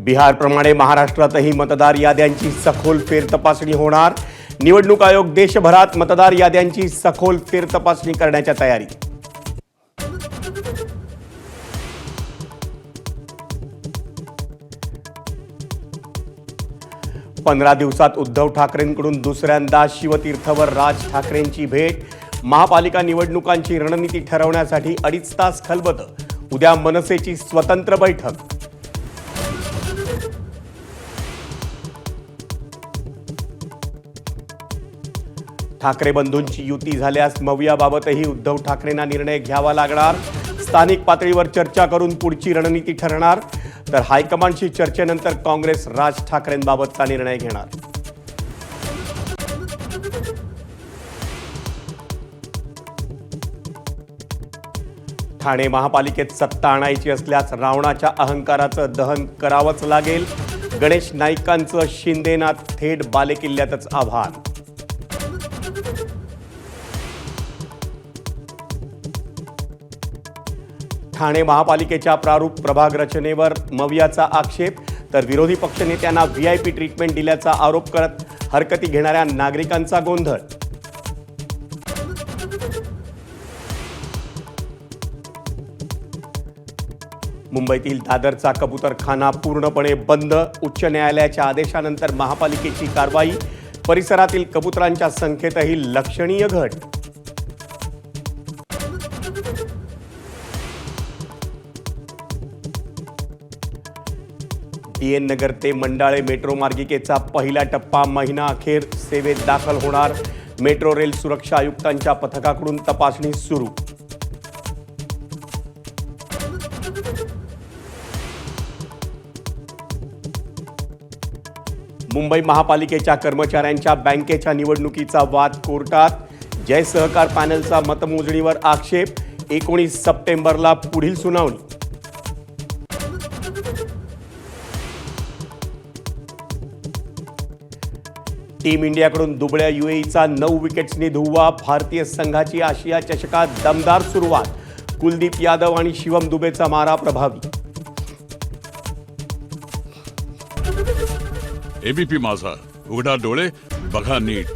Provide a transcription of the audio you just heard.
बिहारप्रमाणे महाराष्ट्रातही मतदार याद्यांची सखोल फेरतपासणी होणार। निवडणूक आयोग देशभरात मतदार याद्यांची सखोल फेरतपासणी करण्याच्या तयारीत। पंधरा दिवसात उद्धव ठाकरेंकडून दुसऱ्यांदा शिवतीर्थवर राज ठाकरेंची भेट। महापालिका निवडणुकांची रणनीती ठरवण्यासाठी 2.5 तास खलबतं। उद्या मनसेची स्वतंत्र बैठक। ठाकरे बंधूंची युती झाल्यास मवियाबाबतही उद्धव ठाकरेंना निर्णय घ्यावा लागणार। स्थानिक पातळीवर चर्चा करून पुढची रणनीती ठरणार, तर हायकमांडशी चर्चेनंतर काँग्रेस राज ठाकरेंबाबतचा निर्णय घेणार। ठाणे महापालिकेत सत्ता आणायची असल्यास रावणाच्या अहंकाराचं दहन करावंच लागेल। गणेश नाईकांचं शिंदेना थेट बालेकिल्ल्यातच आव्हान। ठाणे महापालिकेच्या प्रारूप प्रभाग रचनेवर मवियाचा आक्षेप, तर विरोधी पक्षनेत्यांना व्हीआयपी ट्रीटमेंट दिल्याचा आरोप करत हरकती घेणाऱ्या नागरिकांचा गोंधळ। मुंबईतील दादरचा कबूतरखाना पूर्णपणे बंद। उच्च न्यायालयाच्या आदेशानंतर महापालिकेची कारवाई। परिसरातील कबुतरांच्या संख्येतही लक्षणीय घट। DN नगर ते मंडाळे मेट्रो मार्गिकेचा पहिला टप्पा महिना अखेर सेवेत दाखल होणार। मेट्रो रेल सुरक्षा आयुक्तांच्या पथकाकडून तपासणी सुरू। मुंबई महापालिकेच्या कर्मचाऱ्यांच्या बँकेच्या निवडणुकीचा वाद कोर्टात। जय सहकार पॅनलचा मतमोजणीवर आक्षेप। 19 सप्टेंबरला पुढील सुनावणी। टीम इंडियाकडून दुबळ्या UAEचा 9 विकेट्सनी धुव्वा। भारतीय संघाची आशिया चषकात दमदार सुरुवात। कुलदीप यादव आणि शिवम दुबेचा मारा प्रभावी। ABP माझा, उघडा डोळे बघा नीट।